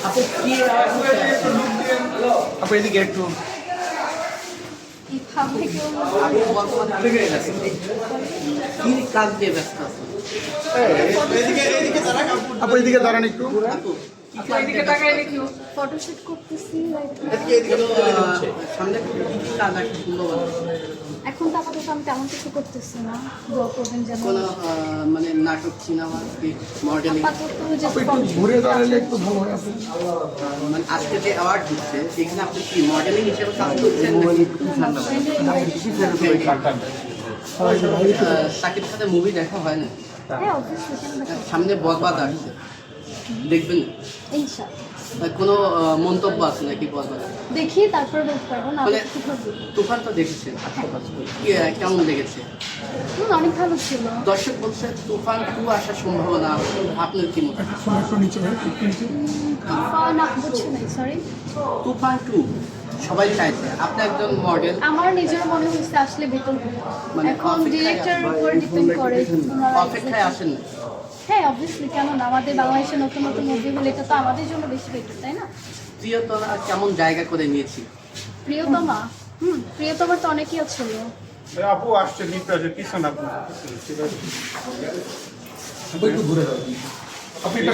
আপু কি আপু এদিকে একটু কিভাবে কেউ আপু বর্তমানে কি কাজ দিয়ে ব্যস্ত আছেন? আপু এদিকে দাঁড়ান একটু। আপু ফটোশুট করতেছি সামনে কি কি কাজ আছে সুন্দর? এখন তো আপাতত আমি তেমন কিছু করতেছি না, দোয়া করবেন যেন কোনো মানে নাটক সিনেমা মডেলিং আপাতত যে আপু একটু ঘুরে দাঁড়ালে একটু ভালো হয় আপু। মানে আজকে যে অ্যাওয়ার্ড দিচ্ছে সেখানে আপনি কি মডেলিং হিসেবে কাজ করছেন সাকিব সাথে মুভি দেখা হয় না? হ্যাঁ অবশ্যই সামনে বরবাদ আসছে, দেখবেন? ইনশাআল্লাহ কোনো মন্তব্য আছে নাকি বরবাদ? দেখি তারপর বলতে পারবো না মানে কিভাবে। তুফান তো দেখেছেন, কেমন লেগেছে? অনেক ভালো ছিল। দর্শক বলছে তুফান 2 আসার সম্ভাবনা, আপনার কি মত? একটু নিচে ভাই, একটু নিচে। না বুঝছি নাই, সরি। তুফান 2 সবাই চাইছে, আপনি একজন মডেল, আমার নিজের মনে হচ্ছে আসলে বেতন মানে এখন অপেক্ষায় ডিরেক্টরের উপর ডিপেন্ড করে ওনারা অপেক্ষায় আসেন না? হ্যাঁ অবভিয়াসলি, কেন না, আমাদের বাংলাদেশে নতুন নতুন মুভি হলে এটা তো আমাদের জন্য বেশি বেটার, তাই না? প্রিয়তমা কেমন জায়গা করে নিয়েছি? প্রিয়তমা প্রিয়তমার তো অনেকেই ছিল। আপু আসছে লিফট আছে পিছন আপু আপু একটু ঘুরে দাঁড়ান। আপনি এটা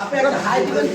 আপনি একটা হাই দিবেন।